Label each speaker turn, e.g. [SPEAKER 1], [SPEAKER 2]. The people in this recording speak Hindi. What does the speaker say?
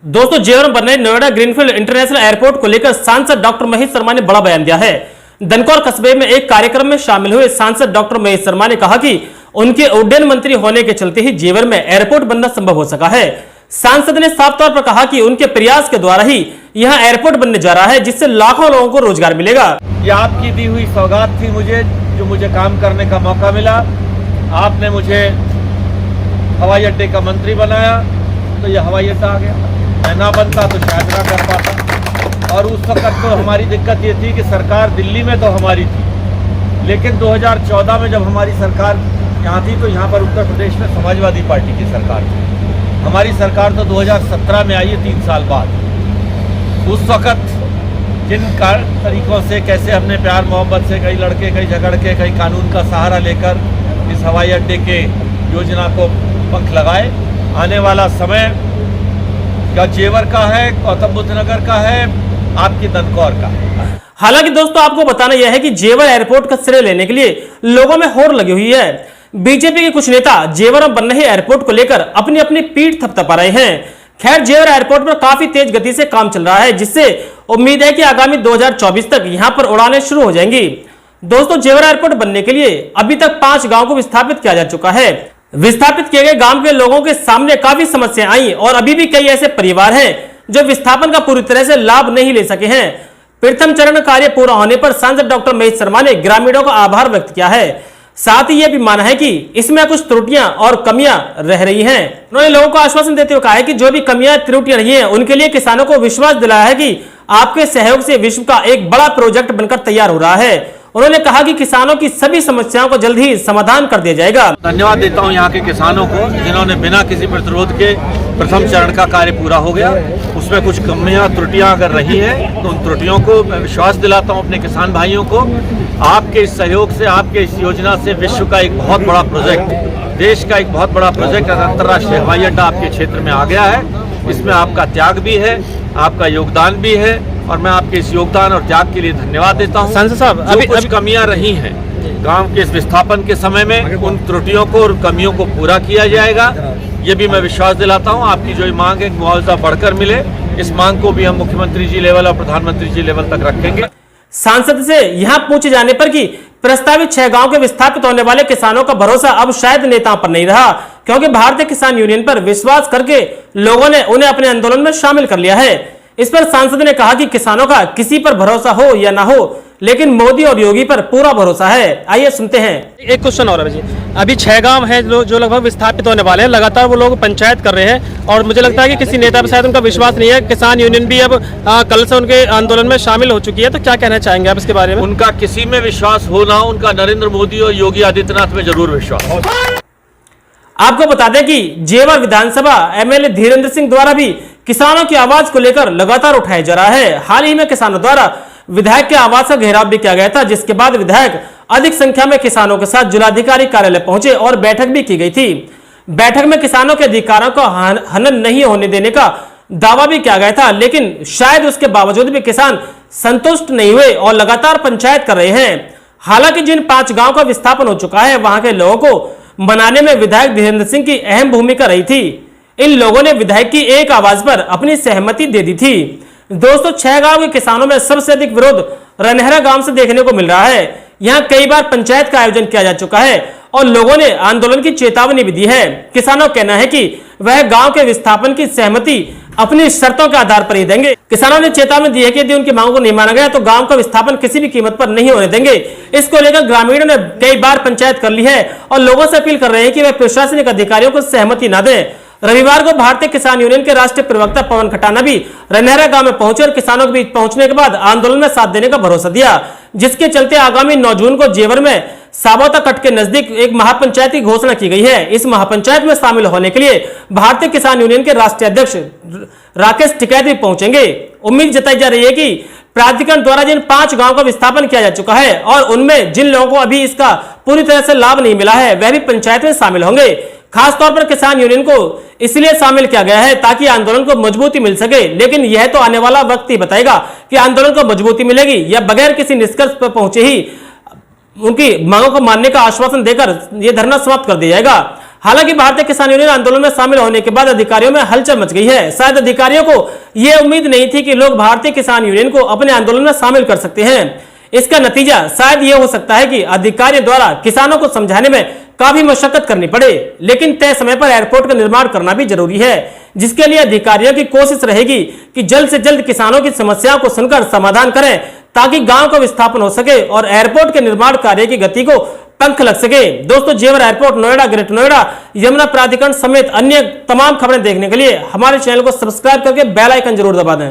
[SPEAKER 1] दोस्तों, जेवर में बन रहे नोएडा ग्रीनफील्ड इंटरनेशनल एयरपोर्ट को लेकर सांसद डॉक्टर महेश शर्मा ने बड़ा बयान दिया है। दनकौर कस्बे में एक कार्यक्रम में शामिल हुए सांसद डॉक्टर महेश शर्मा ने कहा कि उनके उड्डयन मंत्री होने के चलते ही जेवर में एयरपोर्ट बनना संभव हो सका है। सांसद ने साफ तौर पर कहा कि उनके प्रयास के द्वारा ही यहाँ एयरपोर्ट बनने जा रहा है, जिससे लाखों लोगों को रोजगार मिलेगा।
[SPEAKER 2] ये आपकी दी हुई सौगात थी मुझे, जो मुझे काम करने का मौका मिला। आपने मुझे हवाई अड्डे का मंत्री बनाया तो ये हवाई अड्डा आ गया। मैं ना बनता तो शायद ना कर पाता। और उस वक्त तो हमारी दिक्कत ये थी कि सरकार दिल्ली में तो हमारी थी, लेकिन 2014 में जब हमारी सरकार यहाँ थी तो यहाँ पर उत्तर प्रदेश में समाजवादी पार्टी की सरकार थी। हमारी सरकार तो 2017 में आई है, 3 साल बाद। उस वक्त जिन तरीकों से कैसे हमने प्यार मोहब्बत से कई लड़के कई झगड़ के कई कानून का सहारा लेकर इस हवाई अड्डे के योजना को पंख लगाए। आने वाला समय का जेवर का है, गौतम बुद्ध नगर का है, आपकी दनकौर का है।
[SPEAKER 1] हालांकि दोस्तों, आपको बताना यह है कि जेवर एयरपोर्ट का श्रेय लेने के लिए लोगों में होड़ लगी हुई है। बीजेपी के कुछ नेता जेवर में बन रहे एयरपोर्ट को लेकर अपनी अपनी पीठ थपथपा रहे हैं। खैर, जेवर एयरपोर्ट पर काफी तेज गति से काम चल रहा है, जिससे उम्मीद है कि आगामी 2024 तक यहां पर उड़ानें शुरू हो जाएंगी। दोस्तों, जेवर एयरपोर्ट बनने के लिए अभी तक 5 गांव को विस्थापित किया जा चुका है। विस्थापित किए गए गांव के लोगों के सामने काफी समस्याएं आई और अभी भी कई ऐसे परिवार हैं जो विस्थापन का पूरी तरह से लाभ नहीं ले सके हैं। प्रथम चरण कार्य पूरा होने पर सांसद डॉक्टर महेश शर्मा ने ग्रामीणों का आभार व्यक्त किया है। साथ ही यह भी माना है कि इसमें कुछ त्रुटियां और कमियां रह रही हैं। उन्होंने लोगों को आश्वासन देते हुए कहा है कि जो भी कमियां त्रुटियां रही हैं उनके लिए किसानों को विश्वास दिलाया है कि आपके सहयोग से विश्व का एक बड़ा प्रोजेक्ट बनकर तैयार हो रहा है। उन्होंने कहा कि किसानों की सभी समस्याओं को जल्द ही समाधान कर दिया जाएगा।
[SPEAKER 2] धन्यवाद देता हूं यहाँ के किसानों को, जिन्होंने बिना किसी प्रतिरोध के प्रथम चरण का कार्य पूरा हो गया। उसमें कुछ कमियां त्रुटियां अगर रही हैं तो उन त्रुटियों को मैं विश्वास दिलाता हूं अपने किसान भाइयों को। आपके इस सहयोग से, आपके इस योजना से विश्व का एक बहुत बड़ा प्रोजेक्ट, देश का एक बहुत बड़ा प्रोजेक्ट अंतर्राष्ट्रीय हवाई अड्डा आपके क्षेत्र में आ गया है। इसमें आपका त्याग भी है, आपका योगदान भी है और मैं आपके इस योगदान और त्याग के लिए धन्यवाद देता हूं।
[SPEAKER 1] सांसद साहब,
[SPEAKER 2] अभी कुछ कमियां रही हैं गांव के इस विस्थापन के समय में, उन त्रुटियों को और कमियों को पूरा किया जाएगा, ये भी मैं विश्वास दिलाता हूं। आपकी जो मांग है मुआवजा बढ़कर मिले, इस मांग को भी हम मुख्यमंत्री जी लेवल और प्रधानमंत्री जी लेवल तक रखेंगे।
[SPEAKER 1] सांसद से यहां पूछे जाने पर कि प्रस्तावित 6 गांव के विस्थापित होने वाले किसानों का भरोसा अब शायद नेताओं पर नहीं रहा, क्योंकि भारतीय किसान यूनियन पर विश्वास करके लोगों ने उन्हें अपने आंदोलन में शामिल कर लिया है। इस पर सांसद ने कहा कि किसानों का किसी पर भरोसा हो या ना हो, लेकिन मोदी और योगी पर पूरा भरोसा है। आइए सुनते हैं।
[SPEAKER 3] एक क्वेश्चन और है जी, अभी 6 गांव हैं जो लगभग विस्थापित होने वाले हैं। लगातार वो लोग पंचायत कर रहे हैं और मुझे लगता है कि किसी नेता पर शायद उनका विश्वास नहीं है। किसान यूनियन भी अब कल से उनके आंदोलन में शामिल हो चुकी है, तो क्या कहना चाहेंगे आप इसके बारे में?
[SPEAKER 2] उनका किसी में विश्वास हो ना हो, उनका नरेंद्र मोदी और योगी आदित्यनाथ में जरूर विश्वास हो।
[SPEAKER 1] आपको बता दें कि जेवर विधानसभा एमएलए धीरेन्द्र सिंह द्वारा भी किसानों की आवाज को लेकर लगातार उठाया जा रहा है। हाल ही में किसानों द्वारा विधायक के आवास का घेराव भी किया गया था, जिसके बाद विधायक अधिक संख्या में किसानों के साथ जिलाधिकारी कार्यालय पहुंचे और बैठक भी की गई थी। बैठक में किसानों के अधिकारों को हनन नहीं होने देने का दावा भी किया गया था, लेकिन शायद उसके बावजूद भी किसान संतुष्ट नहीं हुए और लगातार पंचायत कर रहे हैं। हालांकि जिन 5 गांव का विस्थापन हो चुका है, वहां के लोगों को मनाने में विधायक धीरेन्द्र सिंह की अहम भूमिका रही थी। इन लोगों ने विधायक की एक आवाज पर अपनी सहमति दे दी थी। दोस्तों, 6 गांव के किसानों में सबसे अधिक विरोध रनहरा गांव से देखने को मिल रहा है। यहां कई बार पंचायत का आयोजन किया जा चुका है और लोगों ने आंदोलन की चेतावनी भी दी है। किसानों का कहना है कि वह गांव के विस्थापन की सहमति अपनी शर्तों के आधार पर ही देंगे। किसानों ने चेतावनी दी है कि यदि उनकी मांगों को नहीं माना गया तो गांव का विस्थापन किसी भी कीमत पर नहीं होने देंगे। इसको लेकर ग्रामीणों ने कई बार पंचायत कर ली है और लोगों से अपील कर रहे हैं कि वे प्रशासनिक अधिकारियों को सहमति न दें। रविवार को भारतीय किसान यूनियन के राष्ट्रीय प्रवक्ता पवन खटाना भी रनहरा गांव में पहुंचे और किसानों के बीच पहुंचने के बाद आंदोलन में साथ देने का भरोसा दिया, जिसके चलते आगामी 9 जून को जेवर में साबोता कट के नजदीक एक महापंचायत की घोषणा की गई है। इस महापंचायत में शामिल होने के लिए भारतीय किसान यूनियन के राष्ट्रीय अध्यक्ष राकेश टिकैत भी पहुंचेंगे। उम्मीद जताई जा रही है कि प्राधिकरण द्वारा जिन 5 गांव का विस्थापन किया जा चुका है और उनमें जिन लोगों को अभी इसका पूरी तरह से लाभ नहीं मिला है, वह भी पंचायत में शामिल होंगे। खासतौर पर किसान यूनियन को इसलिए शामिल किया गया है ताकि आंदोलन को मजबूती मिल सके, लेकिन यह तो आने वाला वक्त ही बताएगा कि आंदोलन को मजबूती मिलेगी या बगैर किसी निष्कर्ष पर पहुंचे ही उनकी मांगों को मानने का आश्वासन देकर यह धरना समाप्त कर दिया जाएगा। हालांकि भारतीय किसान यूनियन आंदोलन में शामिल होने के बाद अधिकारियों में हलचल मच गई है। शायद अधिकारियों को यह उम्मीद नहीं थी कि लोग भारतीय किसान यूनियन को अपने आंदोलन में शामिल कर सकते हैं। इसका नतीजा शायद यह हो सकता है कि अधिकारियों द्वारा किसानों को समझाने में काफी मशक्कत करनी पड़े, लेकिन तय समय पर एयरपोर्ट का निर्माण करना भी जरूरी है, जिसके लिए अधिकारियों की कोशिश रहेगी कि जल्द से जल्द किसानों की समस्याओं को सुनकर समाधान करें, ताकि गांव का विस्थापन हो सके और एयरपोर्ट के निर्माण कार्य की गति को पंख लग सके। दोस्तों, जेवर एयरपोर्ट, नोएडा, ग्रेटर नोएडा, यमुना प्राधिकरण समेत अन्य तमाम खबरें देखने के लिए हमारे चैनल को सब्सक्राइब करके बेल आइकन जरूर दबा दें।